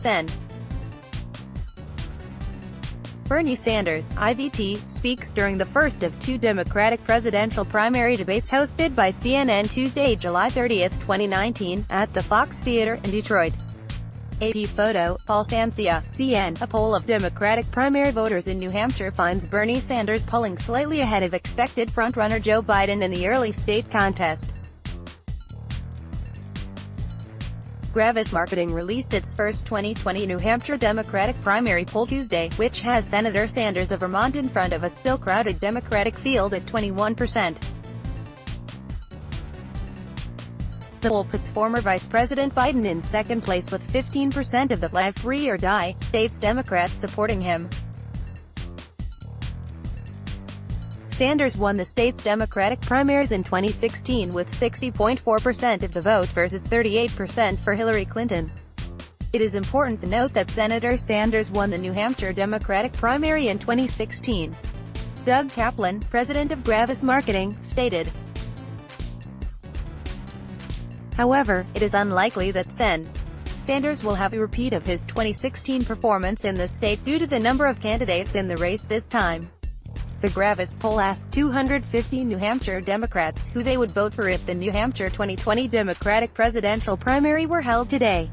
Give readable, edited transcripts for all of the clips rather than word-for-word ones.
Sen. Bernie Sanders, IVT, speaks during the first of two Democratic presidential primary debates hosted by CNN Tuesday, July 30, 2019, at the Fox Theater in Detroit. AP photo, Paul Sancia, CN. A poll of Democratic primary voters in New Hampshire finds Bernie Sanders pulling slightly ahead of expected frontrunner Joe Biden in the early state contest. Gravis Marketing released its first 2020 New Hampshire Democratic primary poll Tuesday, which has Senator Sanders of Vermont in front of a still crowded Democratic field at 21%. The poll puts former Vice President Biden in second place with 15% of the live free-or-die state's Democrats supporting him. Sanders won the state's Democratic primaries in 2016 with 60.4% of the vote versus 38% for Hillary Clinton. It is important to note that Senator Sanders won the New Hampshire Democratic primary in 2016. Doug Kaplan, president of Gravis Marketing, stated. However, it is unlikely that Sanders will have a repeat of his 2016 performance in the state due to the number of candidates in the race this time. The Gravis poll asked 250 New Hampshire Democrats who they would vote for if the New Hampshire 2020 Democratic presidential primary were held today.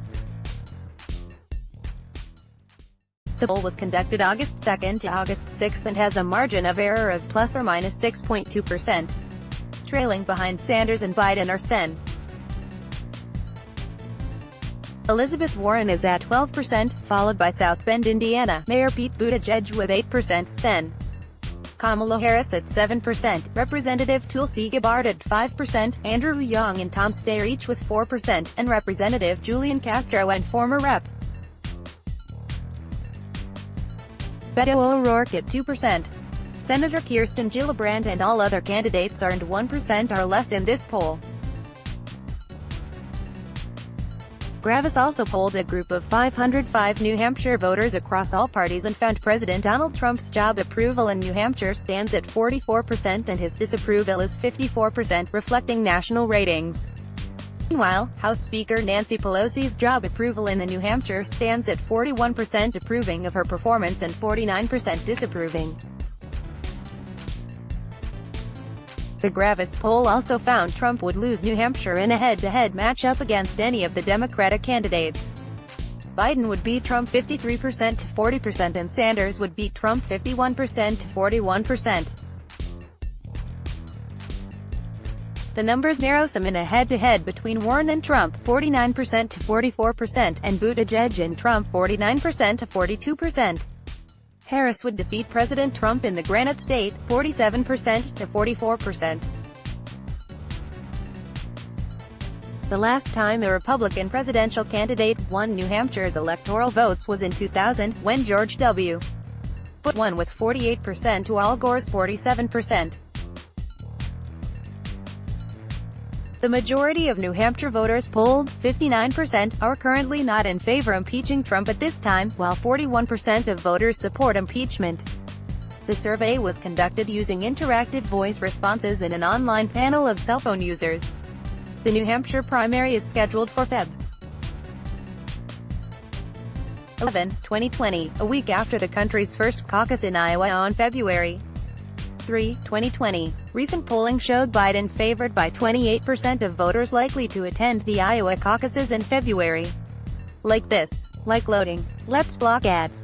The poll was conducted August 2 to August 6 and has a margin of error of plus or minus 6.2%. Trailing behind Sanders and Biden are Sen. Elizabeth Warren is at 12%, followed by South Bend, Indiana, Mayor Pete Buttigieg with 8%, Sen. Kamala Harris at 7%, Representative Tulsi Gabbard at 5%, Andrew Young and Tom Steyer each with 4%, and Representative Julian Castro and former Rep. Beto O'Rourke at 2%. Senator Kirsten Gillibrand and all other candidates earned 1% or less in this poll. Gravis also polled a group of 505 New Hampshire voters across all parties and found President Donald Trump's job approval in New Hampshire stands at 44% and his disapproval is 54%, reflecting national ratings. Meanwhile, House Speaker Nancy Pelosi's job approval in the New Hampshire stands at 41% approving of her performance and 49% disapproving. The Gravis poll also found Trump would lose New Hampshire in a head-to-head matchup against any of the Democratic candidates. Biden would beat Trump 53% to 40% and Sanders would beat Trump 51% to 41%. The numbers narrow some in a head-to-head between Warren and Trump, 49% to 44%, and Buttigieg and Trump, 49% to 42%. Harris would defeat President Trump in the Granite State, 47% to 44%. The last time a Republican presidential candidate won New Hampshire's electoral votes was in 2000, when George W. Bush won with 48% to Al Gore's 47%. The majority of New Hampshire voters polled, 59%, are currently not in favor of impeaching Trump at this time, while 41% of voters support impeachment. The survey was conducted using interactive voice responses in an online panel of cell phone users. The New Hampshire primary is scheduled for Feb. 11, 2020, a week after the country's first caucus in Iowa on February 3, 2020. Recent polling showed Biden favored by 28% of voters likely to attend the Iowa caucuses in February. Like this. Like loading. Let's block ads.